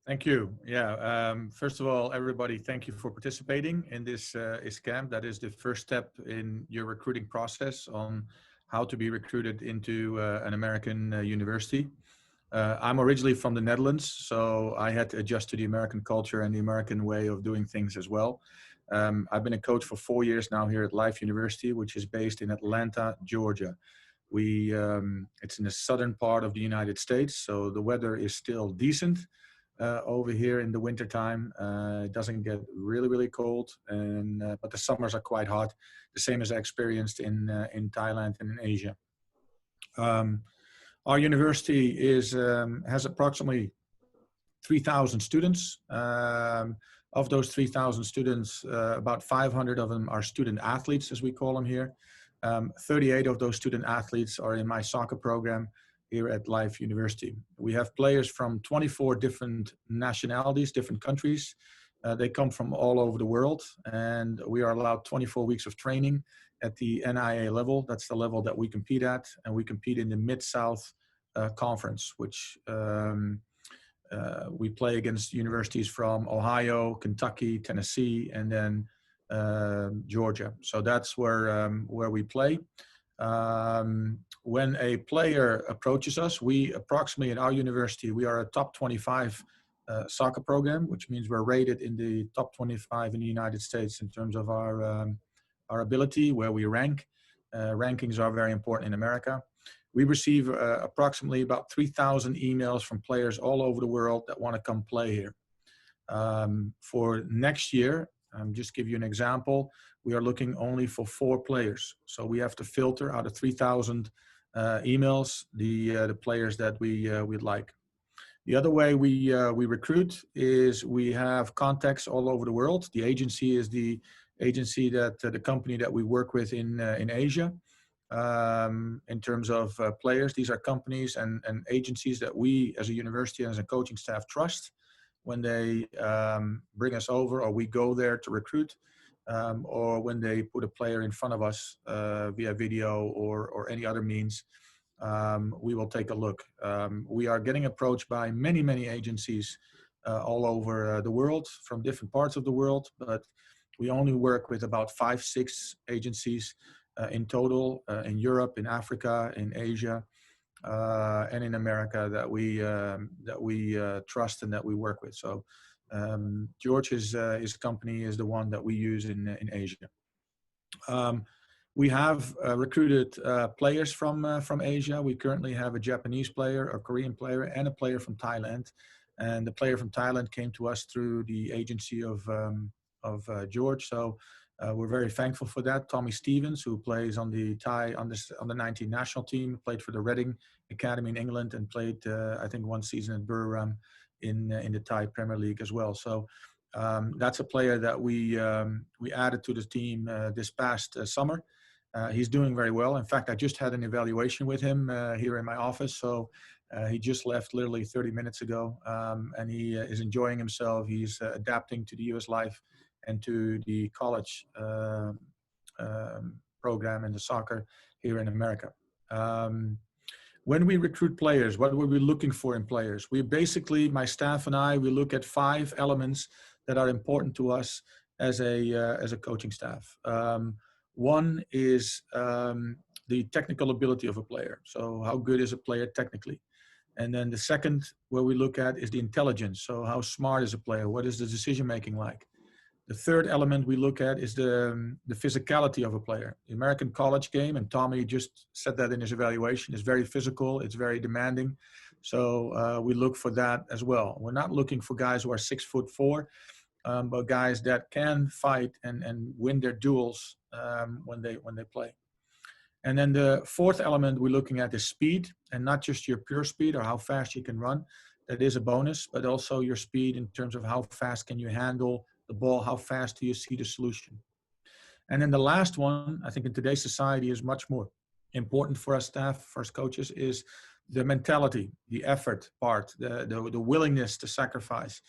Thank you. Yeah. First of all, everybody, thank you for participating in this camp. That is the first step in your recruiting process on how to be recruited into an American university. I'm originally from the Netherlands, so I had to adjust to the American culture and the American way of doing things as well. I've been a coach for 4 years now here at Life University, which is based in Atlanta, Georgia. It's in the southern part of the United States, so the weather is still decent over here in the wintertime. It doesn't get really, really cold, but the summers are quite hot, the same as I experienced in Thailand and in Asia. Our university has approximately 3,000 students. Of those 3,000 students, about 500 of them are student athletes, as we call them here. 38 of those student athletes are in my soccer program here at Life University. We have players from 24 different nationalities, different countries. They come from all over the world, and we are allowed 24 weeks of training at the NIA level. That's the level that we compete at, and we compete in the Mid-South Conference, which we play against universities from Ohio, Kentucky, Tennessee, and then Georgia. So that's where we play. When a player approaches us, we approximately at our university, we are a top 25 soccer program, which means we're rated in the top 25 in the United States in terms of our ability, where we rank. Rankings are very important in America. We receive approximately about 3,000 emails from players all over the world that want to come play here. For next year, just give you an example, we are looking only for 4 players. So we have to filter out of 3,000 emails the players that we'd like. The other way we recruit is we have contacts all over the world. The agency is the agency that the company that we work with in Asia. In terms of players, these are companies and agencies that we as a university and as a coaching staff trust when they bring us over, or we go there to recruit, or when they put a player in front of us via video or any other means. We will take a look. We are getting approached by many agencies all over the world, from different parts of the world, but we only work with about 5-6 agencies in total, in Europe, in Africa, in Asia, and in America that we trust and that we work with. So George's his company is the one that we use in Asia. We have recruited players from Asia. We currently have a Japanese player, a Korean player, and a player from Thailand. And the player from Thailand came to us through the agency of George. So we're very thankful for that. Tommy Stevens, who plays on the Thai under 19 national team, played for the Reading Academy in England and played, I think, 1 season at Buriram in the Thai Premier League as well. So that's a player that we added to the team this past summer. He's doing very well. In fact, I just had an evaluation with him here in my office. So he just left literally 30 minutes ago, and he is enjoying himself. He's adapting to the US life and to the college program in the soccer here in America. When we recruit players, what were we looking for in players? We basically, my staff and I, we look at 5 elements that are important to us as a coaching staff. One is the technical ability of a player. So how good is a player technically? And then the second, where we look at, is the intelligence. So how smart is a player? What is the decision making like? The third element we look at is the physicality of a player. The American college game, and Tommy just said that in his evaluation, is very physical. It's very demanding. So we look for that as well. We're not looking for guys who are 6'4", but guys that can fight and win their duels when they play. And then the fourth element we're looking at is speed, and not just your pure speed or how fast you can run. That is a bonus, but also your speed in terms of how fast can you handle the ball, how fast do you see the solution. And then the last one, I think in today's society is much more important for us staff, for us coaches, is the mentality, the effort part, the willingness to sacrifice,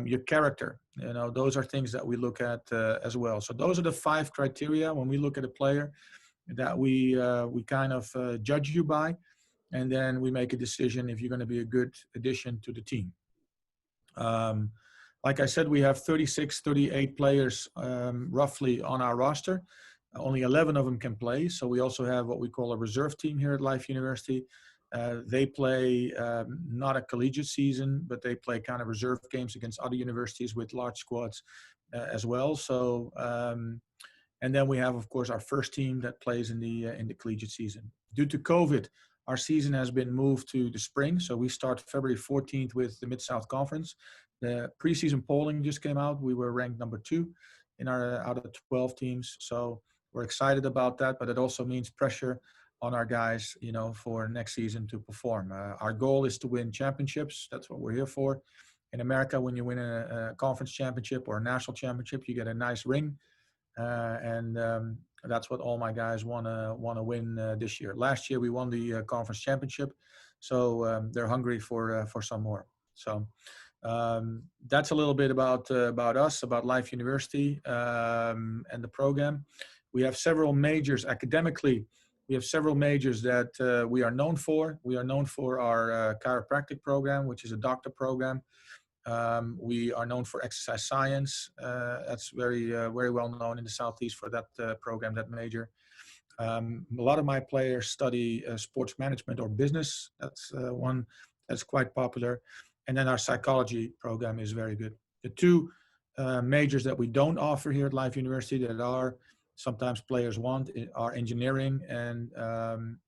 your character. You know, those are things that we look at as well. So those are the 5 criteria when we look at a player that we kind of judge you by, and then we make a decision if you're going to be a good addition to the team. Um, like I said, we have 36, 38 players roughly on our roster. Only 11 of them can play. So we also have what we call a reserve team here at Life University. They play not a collegiate season, but they play kind of reserve games against other universities with large squads as well. So, and then we have, of course, our first team that plays in the collegiate season. Due to COVID, our season has been moved to the spring. So we start February 14th with the Mid-South Conference. The preseason polling just came out. We were ranked number 2 in our out of the 12 teams. So we're excited about that, but it also means pressure on our guys, you know, for next season to perform. Our goal is to win championships. That's what we're here for. In America, when you win a conference championship or a national championship, you get a nice ring. And that's what all my guys want to win this year. Last year we won the conference championship, so they're hungry for some more. So that's a little bit about us, about Life University and the program. We have several majors academically. We have several majors that we are known for. We are known for our chiropractic program, which is a doctor program. We are known for exercise science. That's very well known in the Southeast for that program, that major. A lot of my players study sports management or business. That's one that's quite popular. And then our psychology program is very good. The two majors that we don't offer here at Life University that are sometimes players want are engineering and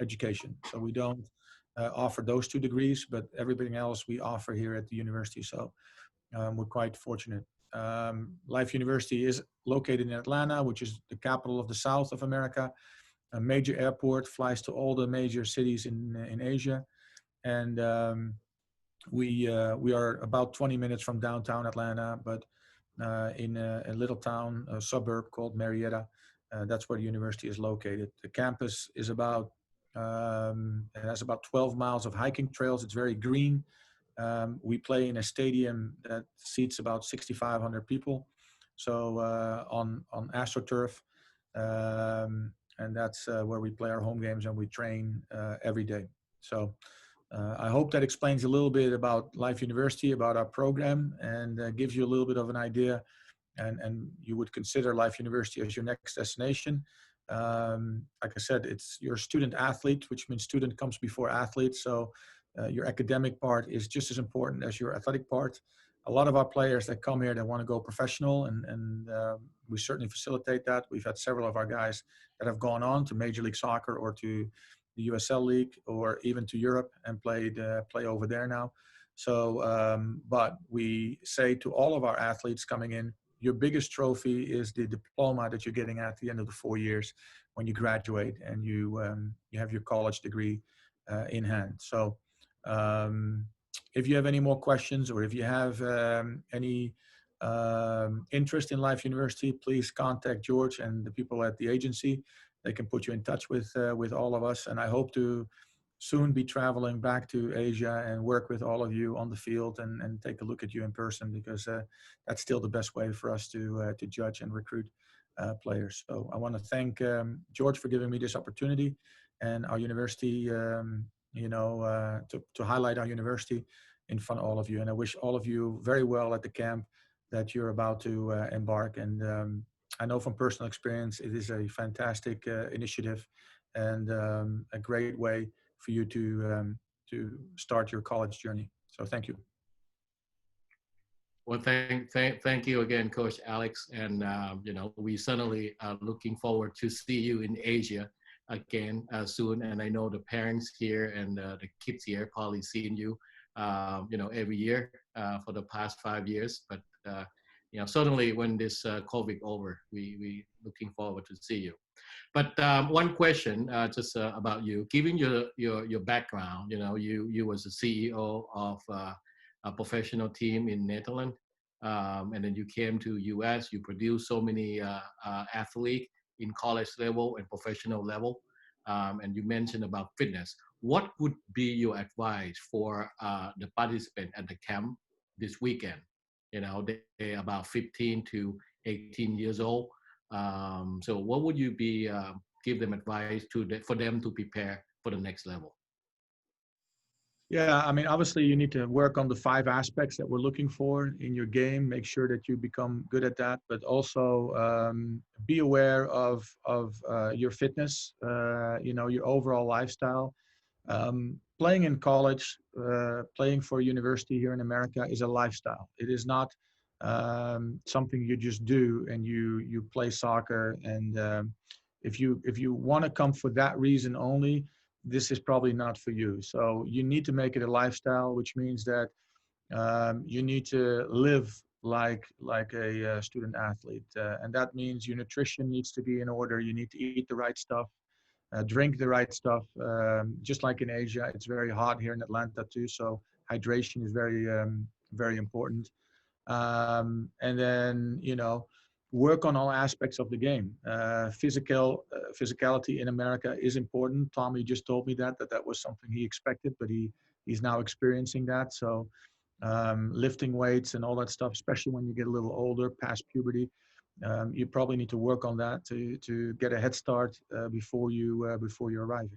education. So we don't offer those 2 degrees, but everything else we offer here at the university. So we're quite fortunate. Life University is located in Atlanta, which is the capital of the South of America. A major airport, flies to all the major cities in Asia. And we are about 20 minutes from downtown Atlanta, but in a little town, a suburb called Marietta. That's where the university is located. The campus is about, it has about 12 miles of hiking trails. It's very green. We play in a stadium that seats about 6,500 people. So on AstroTurf, and that's where we play our home games and we train every day. So I hope that explains a little bit about Life University, about our program, and gives you a little bit of an idea. And you would consider Life University as your next destination. Like I said, it's your student athlete, which means student comes before athlete. So your academic part is just as important as your athletic part. A lot of our players that come here, they want to go professional, and we certainly facilitate that. We've had several of our guys that have gone on to Major League Soccer or to the USL League or even to Europe and play over there now. So, but we say to all of our athletes coming in, your biggest trophy is the diploma that you're getting at the end of the 4 years when you graduate and you have your college degree in hand. So if you have any more questions or if you have any interest in Life University, please contact George and the people at the agency. They can put you in touch with all of us. And I hope to soon be traveling back to Asia and work with all of you on the field and take a look at you in person, because that's still the best way for us to judge and recruit players. So I want to thank George for giving me this opportunity and our university, to highlight our university in front of all of you. And I wish all of you very well at the camp that you're about to embark. And I know from personal experience, it is a fantastic initiative and a great way for you to start your college journey. So thank you. Well, thank you again, Coach Alex. And, we certainly are looking forward to see you in Asia again soon. And I know the parents here and the kids here probably seeing you, every year for the past 5 years. But, certainly when this COVID over, we looking forward to see you. But one question just about you, given your background, you was the CEO of a professional team in Netherlands, and then you came to US, you produced so many athletes in college level and professional level, and you mentioned about fitness. What would be your advice for the participant at the camp this weekend? They're about 15 to 18 years old. So what would you be give them advice for them to prepare for the next level? Yeah, I mean, obviously you need to work on the 5 aspects that we're looking for in your game. Make sure that you become good at that, but also be aware of your fitness, your overall lifestyle. Playing in college, playing for a university here in America is a lifestyle. It is not something you just do and you play soccer. And if you want to come for that reason only, this is probably not for you. So you need to make it a lifestyle, which means that you need to live like a student athlete, and that means your nutrition needs to be in order. You need to eat the right stuff, drink the right stuff. Just like in Asia, it's very hot here in Atlanta too, so hydration is very important. And then work on all aspects of the game. Physicality in America is important. Tommy just told me that was something he expected, but he's now experiencing that. So lifting weights and all that stuff, especially when you get a little older, past puberty, you probably need to work on that to get a head start before you arrive.